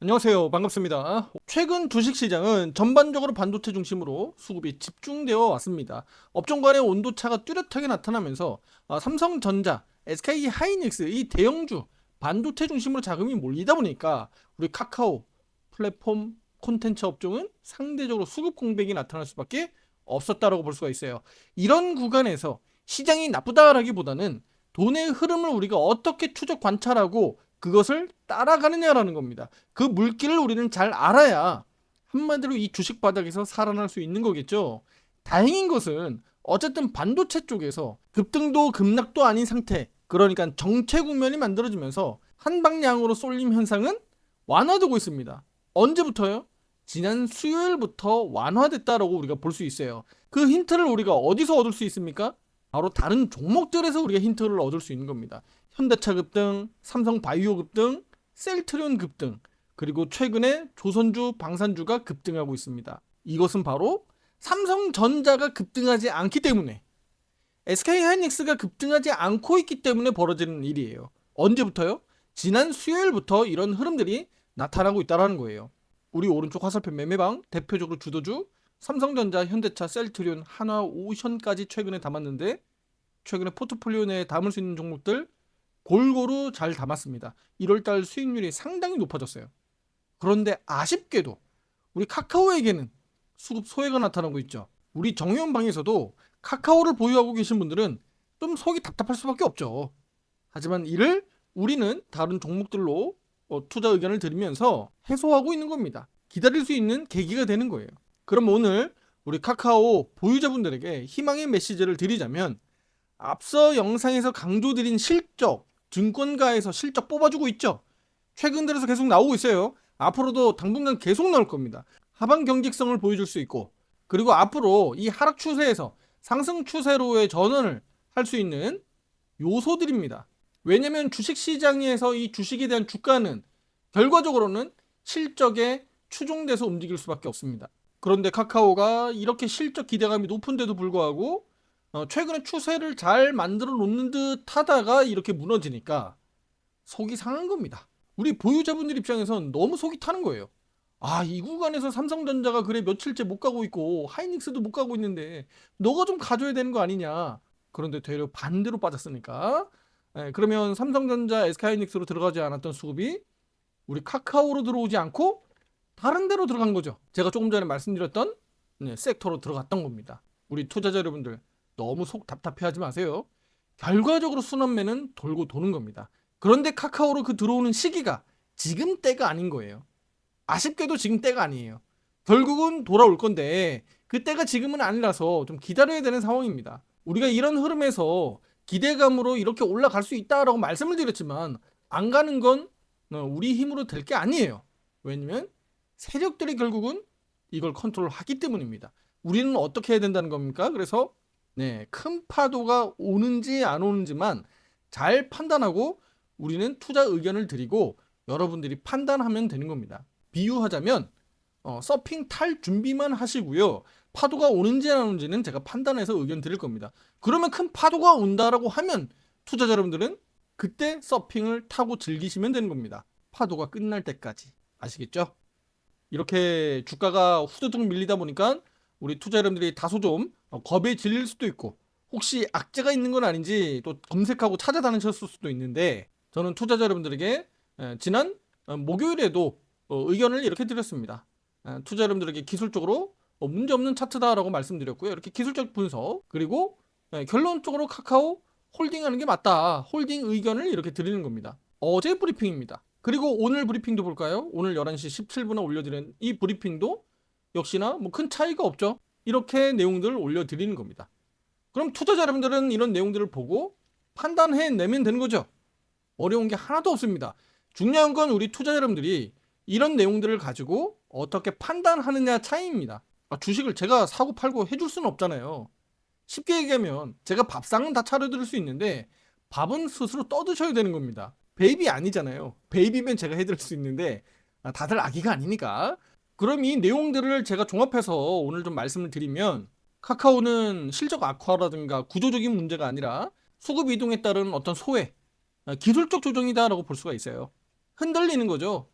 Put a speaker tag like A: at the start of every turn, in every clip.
A: 안녕하세요. 반갑습니다. 최근 주식시장은 전반적으로 반도체 중심으로 수급이 집중되어 왔습니다. 업종 간의 온도차가 뚜렷하게 나타나면서 삼성전자, SK하이닉스 이 대형주 반도체 중심으로 자금이 몰리다 보니까 우리 카카오 플랫폼 콘텐츠 업종은 상대적으로 수급 공백이 나타날 수밖에 없었다라고 볼 수가 있어요. 이런 구간에서 시장이 나쁘다라기보다는 돈의 흐름을 우리가 어떻게 추적 관찰하고 그것을 따라가느냐라는 겁니다. 그 물길을 우리는 잘 알아야 한마디로 이 주식 바닥에서 살아날 수 있는 거겠죠. 다행인 것은 어쨌든 반도체 쪽에서 급등도 급락도 아닌 상태, 그러니까 정체 국면이 만들어지면서 한 방향으로 쏠림 현상은 완화되고 있습니다. 언제부터요? 지난 수요일부터 완화됐다라고 우리가 볼 수 있어요. 그 힌트를 우리가 어디서 얻을 수 있습니까? 바로 다른 종목들에서 우리가 힌트를 얻을 수 있는 겁니다. 현대차 급등, 삼성바이오 급등, 셀트리온 급등, 그리고 최근에 조선주, 방산주가 급등하고 있습니다. 이것은 바로 삼성전자가 급등하지 않기 때문에, SK하이닉스가 급등하지 않고 있기 때문에 벌어지는 일이에요. 언제부터요? 지난 수요일부터 이런 흐름들이 나타나고 있다는 거예요. 우리 오른쪽 화살표 매매방 대표적으로 주도주 삼성전자, 현대차, 셀트리온, 한화, 오션까지 최근에 담았는데, 최근에 포트폴리오 내에 담을 수 있는 종목들 골고루 잘 담았습니다. 1월달 수익률이 상당히 높아졌어요. 그런데 아쉽게도 우리 카카오에게는 수급 소외가 나타나고 있죠. 우리 정의원 방에서도 카카오를 보유하고 계신 분들은 좀 속이 답답할 수밖에 없죠. 하지만 이를 우리는 다른 종목들로 투자 의견을 드리면서 해소하고 있는 겁니다. 기다릴 수 있는 계기가 되는 거예요. 그럼 오늘 우리 카카오 보유자분들에게 희망의 메시지를 드리자면, 앞서 영상에서 강조드린 실적, 증권가에서 실적 뽑아주고 있죠. 최근 들어서 계속 나오고 있어요. 앞으로도 당분간 계속 나올 겁니다. 하방 경직성을 보여줄 수 있고, 그리고 앞으로 이 하락 추세에서 상승 추세로의 전환을 할 수 있는 요소들입니다. 왜냐면 주식시장에서 이 주식에 대한 주가는 결과적으로는 실적에 추종돼서 움직일 수밖에 없습니다. 그런데 카카오가 이렇게 실적 기대감이 높은데도 불구하고 최근에 추세를 잘 만들어 놓는 듯 하다가 이렇게 무너지니까 속이 상한 겁니다. 우리 보유자분들 입장에선 너무 속이 타는 거예요. 아, 이 구간에서 삼성전자가 그래 며칠째 못 가고 있고 하이닉스도 못 가고 있는데 너가 좀 가져야 되는 거 아니냐. 그런데 되려 반대로 빠졌으니까, 그러면 삼성전자, SK하이닉스로 들어가지 않았던 수급이 우리 카카오로 들어오지 않고 다른 데로 들어간 거죠. 제가 조금 전에 말씀드렸던 섹터로 들어갔던 겁니다. 우리 투자자 여러분들 너무 속 답답해하지 마세요. 결과적으로 순환매는 돌고 도는 겁니다. 그런데 카카오로 그 들어오는 시기가 지금 때가 아닌 거예요. 아쉽게도 지금 때가 아니에요. 결국은 돌아올 건데 그 때가 지금은 아니라서 좀 기다려야 되는 상황입니다. 우리가 이런 흐름에서 기대감으로 이렇게 올라갈 수 있다라고 말씀을 드렸지만 안 가는 건 우리 힘으로 될 게 아니에요. 왜냐면 세력들이 결국은 이걸 컨트롤하기 때문입니다. 우리는 어떻게 해야 된다는 겁니까? 그래서 큰 파도가 오는지 안 오는지만 잘 판단하고 우리는 투자 의견을 드리고 여러분들이 판단하면 되는 겁니다. 비유하자면 서핑 탈 준비만 하시고요. 파도가 오는지 안 오는지는 제가 판단해서 의견 드릴 겁니다. 그러면 큰 파도가 온다라고 하면 투자자 여러분들은 그때 서핑을 타고 즐기시면 되는 겁니다. 파도가 끝날 때까지. 아시겠죠? 이렇게 주가가 후두둑 밀리다 보니까 우리 투자 여러분들이 다소 좀 겁에 질릴 수도 있고, 혹시 악재가 있는 건 아닌지 또 검색하고 찾아다니셨을 수도 있는데, 저는 투자자 여러분들에게 지난 목요일에도 의견을 이렇게 드렸습니다. 투자 여러분들에게 기술적으로 문제없는 차트다라고 말씀드렸고요. 이렇게 기술적 분석, 그리고 결론적으로 카카오 홀딩하는 게 맞다, 홀딩 의견을 이렇게 드리는 겁니다. 어제 브리핑입니다. 그리고 오늘 브리핑도 볼까요? 오늘 11시 17분에 올려드린 이 브리핑도 역시나 뭐 큰 차이가 없죠. 이렇게 내용들을 올려드리는 겁니다. 그럼 투자자 여러분들은 이런 내용들을 보고 판단해내면 되는 거죠. 어려운 게 하나도 없습니다. 중요한 건 우리 투자자 여러분들이 이런 내용들을 가지고 어떻게 판단하느냐 차이입니다. 주식을 제가 사고 팔고 해줄 수는 없잖아요. 쉽게 얘기하면 제가 밥상은 다 차려드릴 수 있는데 밥은 스스로 떠드셔야 되는 겁니다. 베이비 아니잖아요. 베이비면 제가 해드릴 수 있는데 다들 아기가 아니니까. 그럼 이 내용들을 제가 종합해서 오늘 좀 말씀을 드리면, 카카오는 실적 악화라든가 구조적인 문제가 아니라 수급 이동에 따른 어떤 소외, 기술적 조정이다라고 볼 수가 있어요. 흔들리는 거죠.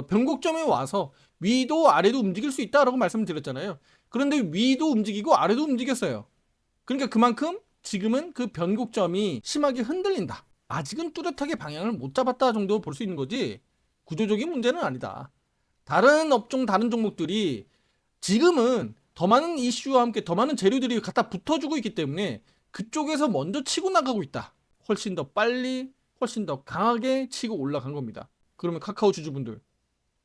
A: 변곡점에 와서 위도 아래도 움직일 수 있다라고 말씀드렸잖아요. 그런데 위도 움직이고 아래도 움직였어요. 그러니까 그만큼 지금은 그 변곡점이 심하게 흔들린다. 아직은 뚜렷하게 방향을 못 잡았다 정도 볼 수 있는 거지 구조적인 문제는 아니다. 다른 업종 다른 종목들이 지금은 더 많은 이슈와 함께 더 많은 재료들이 갖다 붙어주고 있기 때문에 그쪽에서 먼저 치고 나가고 있다. 훨씬 더 빨리 훨씬 더 강하게 치고 올라간 겁니다. 그러면 카카오 주주분들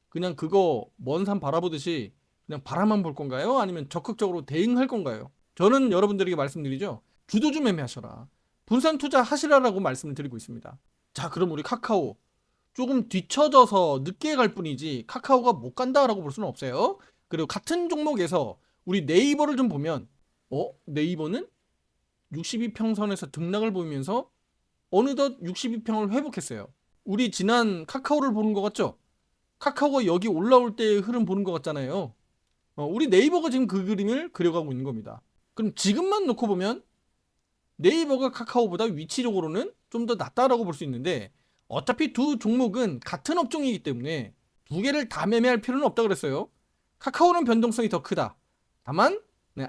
A: 그냥 그거 먼 산 바라보듯이 그냥 바라만 볼 건가요? 아니면 적극적으로 대응할 건가요? 저는 여러분들에게 말씀드리죠. 주도주 매매하셔라. 분산 투자 하시라라고 말씀을 드리고 있습니다. 자, 그럼 우리 카카오 조금 뒤쳐져서 늦게 갈 뿐이지 카카오가 못 간다라고 볼 수는 없어요. 그리고 같은 종목에서 우리 네이버를 좀 보면 네이버는 62평선에서 등락을 보이면서 어느덧 62평을 회복했어요. 우리 지난 카카오를 보는 것 같죠? 카카오가 여기 올라올 때의 흐름 보는 것 같잖아요. 우리 네이버가 지금 그 그림을 그려가고 있는 겁니다. 그럼 지금만 놓고 보면 네이버가 카카오보다 위치적으로는 좀 더 낫다라고 볼 수 있는데 어차피 두 종목은 같은 업종이기 때문에 두 개를 다 매매할 필요는 없다 그랬어요. 카카오는 변동성이 더 크다. 다만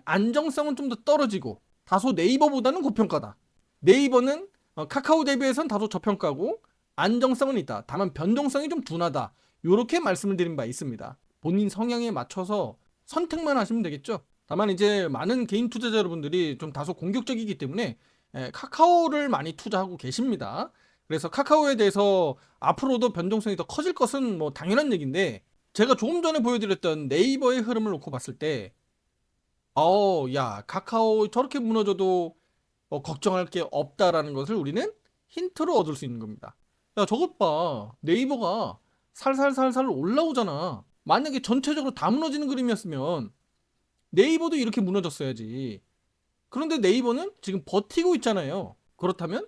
A: 안정성은 좀 더 떨어지고 다소 네이버보다는 고평가다. 네이버는 카카오 대비해서는 다소 저평가고 안정성은 있다. 다만 변동성이 좀 둔하다. 이렇게 말씀을 드린 바 있습니다. 본인 성향에 맞춰서 선택만 하시면 되겠죠. 다만 이제 많은 개인 투자자 여러분들이 좀 다소 공격적이기 때문에 카카오를 많이 투자하고 계십니다. 그래서 카카오에 대해서 앞으로도 변동성이 더 커질 것은 뭐 당연한 얘기인데 제가 조금 전에 보여드렸던 네이버의 흐름을 놓고 봤을 때 야 카카오 저렇게 무너져도 걱정할 게 없다라는 것을 우리는 힌트로 얻을 수 있는 겁니다. 야 저것 봐. 네이버가 살살살살 올라오잖아. 만약에 전체적으로 다 무너지는 그림이었으면 네이버도 이렇게 무너졌어야지. 그런데 네이버는 지금 버티고 있잖아요. 그렇다면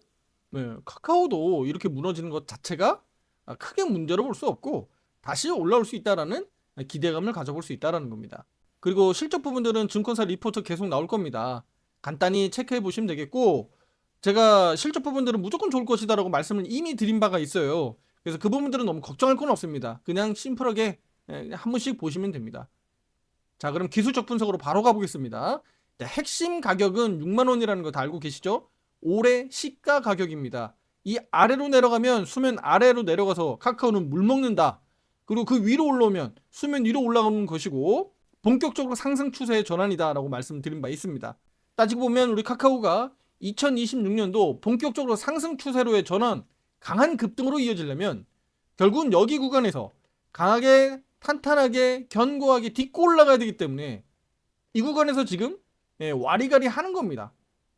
A: 카카오도 이렇게 무너지는 것 자체가 크게 문제로 볼 수 없고 다시 올라올 수 있다라는 기대감을 가져볼 수 있다라는 겁니다. 그리고 실적 부분들은 증권사 리포트 계속 나올 겁니다. 간단히 체크해 보시면 되겠고 제가 실적 부분들은 무조건 좋을 것이다라고 말씀을 이미 드린 바가 있어요. 그래서 그 부분들은 너무 걱정할 건 없습니다. 그냥 심플하게 한 번씩 보시면 됩니다. 자, 그럼 기술적 분석으로 바로 가보겠습니다. 자, 핵심 가격은 6만 원이라는 거 다 알고 계시죠? 올해 시가 가격입니다. 이 아래로 내려가면 수면 아래로 내려가서 카카오는 물 먹는다. 그리고 그 위로 올라오면 수면 위로 올라가는 것이고 본격적으로 상승 추세의 전환이다라고 말씀드린 바 있습니다. 따지고 보면 우리 카카오가 2026년도 본격적으로 상승 추세로의 전환, 강한 급등으로 이어지려면 결국은 여기 구간에서 강하게 탄탄하게 견고하게 딛고 올라가야 되기 때문에 이 구간에서 지금 와리가리 하는 겁니다.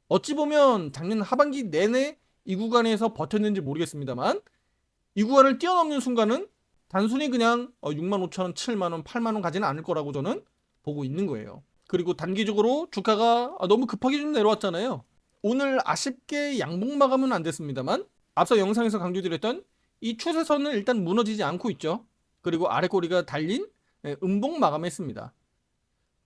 A: 어찌 보면 작년 하반기 내내 이 구간에서 버텼는지 모르겠습니다만 이 구간을 뛰어넘는 순간은 단순히 그냥 6만 5천 원, 7만 원, 8만 원 가지는 않을 거라고 저는 보고 있는 거예요. 그리고 단기적으로 주가가 너무 급하게 좀 내려왔잖아요. 오늘 아쉽게 양봉 마감은 안 됐습니다만 앞서 영상에서 강조드렸던 이 추세선은 일단 무너지지 않고 있죠. 그리고 아래 꼬리가 달린 음봉 마감했습니다.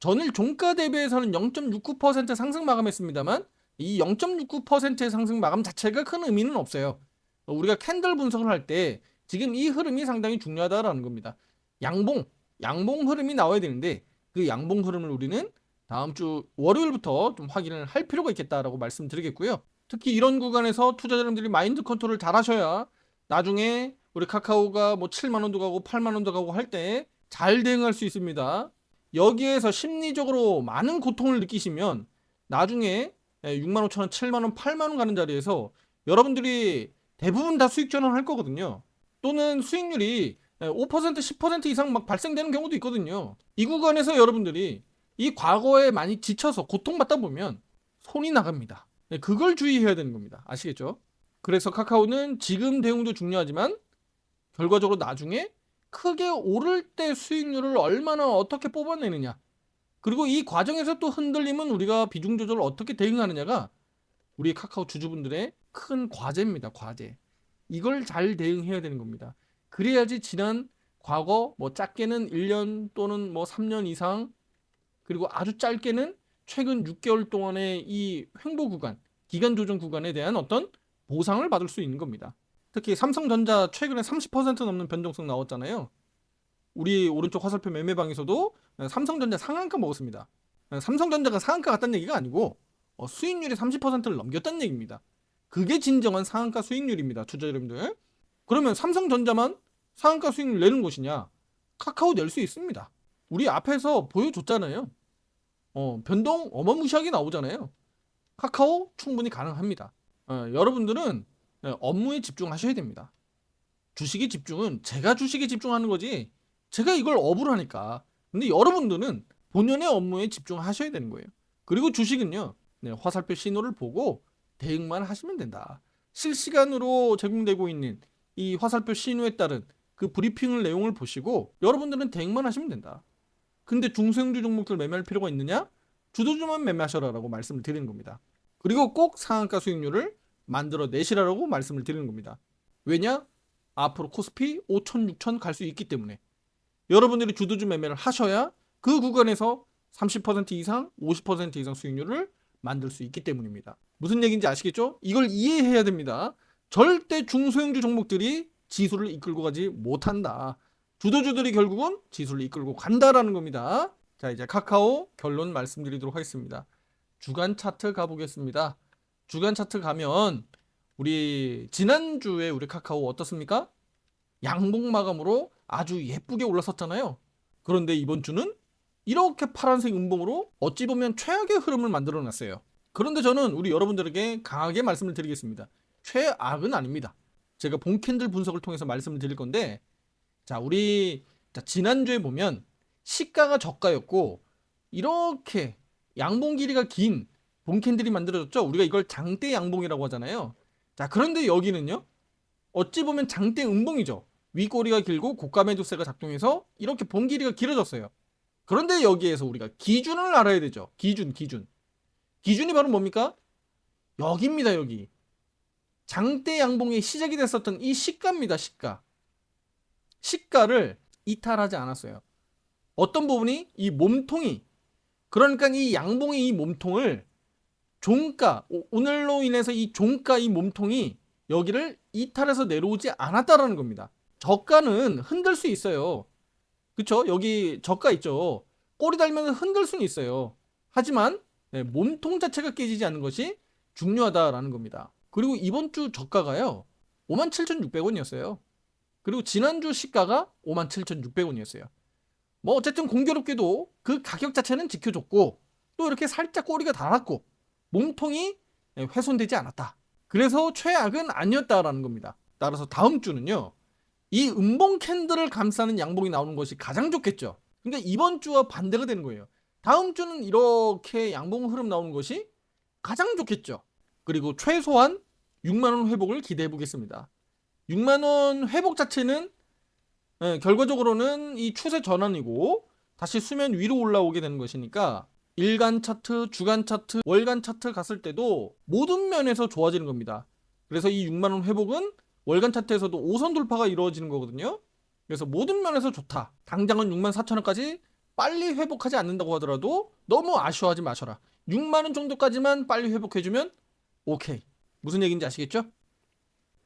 A: 전일 종가 대비해서는 0.69% 상승 마감했습니다만 이 0.69%의 상승 마감 자체가 큰 의미는 없어요. 우리가 캔들 분석을 할 때 지금 이 흐름이 상당히 중요하다라는 겁니다. 양봉 흐름이 나와야 되는데 그 양봉 흐름을 우리는 다음 주 월요일부터 좀 확인을 할 필요가 있겠다라고 말씀드리겠고요. 특히 이런 구간에서 투자자분들이 마인드 컨트롤을 잘 하셔야 나중에 우리 카카오가 뭐 7만 원도 가고 8만 원도 가고 할 때 잘 대응할 수 있습니다. 여기에서 심리적으로 많은 고통을 느끼시면 나중에 6만 5천 원, 7만 원, 8만 원 가는 자리에서 여러분들이 대부분 다 수익 전환할 거거든요. 또는 수익률이 5%, 10% 이상 막 발생되는 경우도 있거든요. 이 구간에서 여러분들이 이 과거에 많이 지쳐서 고통받다 보면 손이 나갑니다. 그걸 주의해야 되는 겁니다. 아시겠죠? 그래서 카카오는 지금 대응도 중요하지만 결과적으로 나중에 크게 오를 때 수익률을 얼마나 어떻게 뽑아내느냐, 그리고 이 과정에서 또 흔들리면 우리가 비중 조절을 어떻게 대응하느냐가 우리 카카오 주주분들의 큰 과제입니다. 과제. 이걸 잘 대응해야 되는 겁니다. 그래야지 지난 과거 뭐 작게는 1년 또는 뭐 3년 이상, 그리고 아주 짧게는 최근 6개월 동안의 이 횡보 구간, 기간 조정 구간에 대한 어떤 보상을 받을 수 있는 겁니다. 특히 삼성전자 최근에 30% 넘는 변동성 나왔잖아요. 우리 오른쪽 화살표 매매방에서도 삼성전자 상한가 먹었습니다. 삼성전자가 상한가 갔다는 얘기가 아니고 수익률이 30%를 넘겼다는 얘기입니다. 그게 진정한 상한가 수익률입니다. 투자 여러분들. 그러면 삼성전자만 상한가 수익률 내는 곳이냐? 카카오 낼 수 있습니다. 우리 앞에서 보여줬잖아요. 변동 어마무시하게 나오잖아요. 카카오 충분히 가능합니다. 여러분들은 업무에 집중하셔야 됩니다. 주식에 집중은 제가 주식에 집중하는 거지 제가 이걸 업으로 하니까. 근데 여러분들은 본연의 업무에 집중하셔야 되는 거예요. 그리고 주식은요, 화살표 신호를 보고 대응만 하시면 된다. 실시간으로 제공되고 있는 이 화살표 신호에 따른 그 브리핑을 내용을 보시고 여러분들은 대응만 하시면 된다. 근데 중소형주 종목들 매매할 필요가 있느냐? 주도주만 매매하셔라라고 말씀을 드리는 겁니다. 그리고 꼭 상한가 수익률을 만들어 내시라라고 말씀을 드리는 겁니다. 왜냐? 앞으로 코스피 5천, 6천 갈 수 있기 때문에 여러분들이 주도주 매매를 하셔야 그 구간에서 30% 이상, 50% 이상 수익률을 만들 수 있기 때문입니다. 무슨 얘기인지 아시겠죠? 이걸 이해해야 됩니다. 절대 중소형주 종목들이 지수를 이끌고 가지 못한다. 주도주들이 결국은 지수를 이끌고 간다라는 겁니다. 자, 이제 카카오 결론 말씀드리도록 하겠습니다. 주간 차트 가보겠습니다. 주간 차트 가면 우리 지난주에 우리 카카오 어떻습니까? 양봉 마감으로 아주 예쁘게 올랐었잖아요. 그런데 이번 주는 이렇게 파란색 음봉으로 어찌 보면 최악의 흐름을 만들어 놨어요. 그런데 저는 우리 여러분들에게 강하게 말씀을 드리겠습니다. 최악은 아닙니다. 제가 본캔들 분석을 통해서 말씀을 드릴 건데, 자, 우리 지난주에 보면 시가가 저가였고 이렇게 양봉 길이가 긴 본캔들이 만들어졌죠. 우리가 이걸 장대 양봉이라고 하잖아요. 자, 그런데 여기는요, 어찌 보면 장대 음봉이죠. 윗꼬리가 길고 고가 매도세가 작동해서 이렇게 봉 길이가 길어졌어요. 그런데 여기에서 우리가 기준을 알아야 되죠. 기준이 바로 뭡니까? 여기입니다. 여기 장대 양봉이 시작이 됐었던 이 시가입니다. 시가를 이탈하지 않았어요. 어떤 부분이? 이 몸통이, 그러니까 이 양봉의 이 몸통을 종가, 오늘로 인해서 이 종가 이 몸통이 여기를 이탈해서 내려오지 않았다라는 겁니다. 저가는 흔들 수 있어요. 그쵸? 여기 저가 있죠. 꼬리 달면 흔들 수는 있어요. 하지만 몸통 자체가 깨지지 않는 것이 중요하다라는 겁니다. 그리고 이번 주 저가가요 57,600원이었어요. 그리고 지난주 시가가 57,600원이었어요. 뭐 어쨌든 공교롭게도 그 가격 자체는 지켜줬고 또 이렇게 살짝 꼬리가 달았고 몸통이 훼손되지 않았다. 그래서 최악은 아니었다라는 겁니다. 따라서 다음 주는요, 이 음봉 캔들을 감싸는 양봉이 나오는 것이 가장 좋겠죠. 그러니까 이번 주와 반대가 되는 거예요. 다음 주는 이렇게 양봉 흐름 나오는 것이 가장 좋겠죠. 그리고 최소한 6만원 회복을 기대해 보겠습니다. 6만원 회복 자체는 결과적으로는 이 추세 전환이고 다시 수면 위로 올라오게 되는 것이니까 일간 차트, 주간 차트, 월간 차트 갔을 때도 모든 면에서 좋아지는 겁니다. 그래서 이 6만원 회복은 월간 차트에서도 5선 돌파가 이루어지는 거거든요. 그래서 모든 면에서 좋다. 당장은 64,000원까지 빨리 회복하지 않는다고 하더라도 너무 아쉬워하지 마셔라. 6만원 정도까지만 빨리 회복해주면 오케이. 무슨 얘기인지 아시겠죠?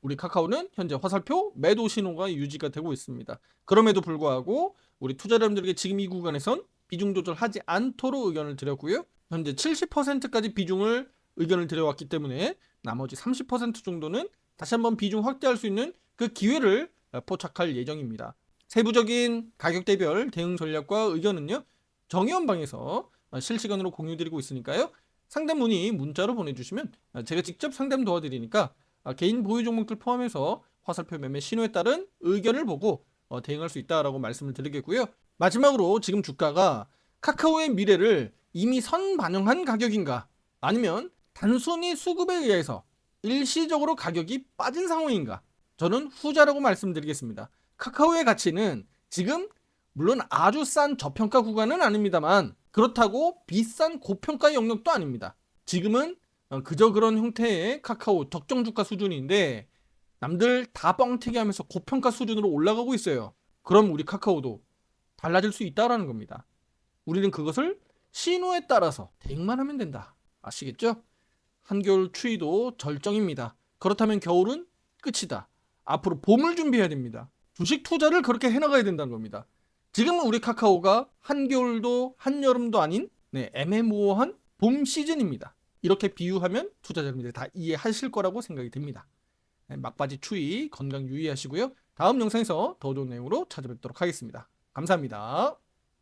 A: 우리 카카오는 현재 화살표 매도 신호가 유지가 되고 있습니다. 그럼에도 불구하고 우리 투자자분들에게 지금 이 구간에선 비중 조절하지 않도록 의견을 드렸고요. 현재 70%까지 비중을 의견을 드려왔기 때문에 나머지 30% 정도는 다시 한번 비중 확대할 수 있는 그 기회를 포착할 예정입니다. 세부적인 가격대별 대응 전략과 의견은요, 정의원방에서 실시간으로 공유드리고 있으니까요. 상담 문의 문자로 보내주시면 제가 직접 상담 도와드리니까 개인 보유 종목들 포함해서 화살표 매매 신호에 따른 의견을 보고 대응할 수 있다라고 말씀을 드리겠고요. 마지막으로 지금 주가가 카카오의 미래를 이미 선반영한 가격인가, 아니면 단순히 수급에 의해서 일시적으로 가격이 빠진 상황인가? 저는 후자라고 말씀드리겠습니다. 카카오의 가치는 지금 물론 아주 싼 저평가 구간은 아닙니다만 그렇다고 비싼 고평가 영역도 아닙니다. 지금은 그저 그런 형태의 카카오 적정 주가 수준인데 남들 다 뻥튀기 하면서 고평가 수준으로 올라가고 있어요. 그럼 우리 카카오도 달라질 수 있다라는 겁니다. 우리는 그것을 신호에 따라서 대응만 하면 된다. 아시겠죠? 한겨울 추위도 절정입니다. 그렇다면 겨울은 끝이다. 앞으로 봄을 준비해야 됩니다. 주식 투자를 그렇게 해나가야 된다는 겁니다. 지금은 우리 카카오가 한겨울도 한여름도 아닌 애매모호한 봄 시즌입니다. 이렇게 비유하면 투자자분들이 다 이해하실 거라고 생각이 듭니다. 막바지 추위, 건강 유의하시고요. 다음 영상에서 더 좋은 내용으로 찾아뵙도록 하겠습니다. 감사합니다.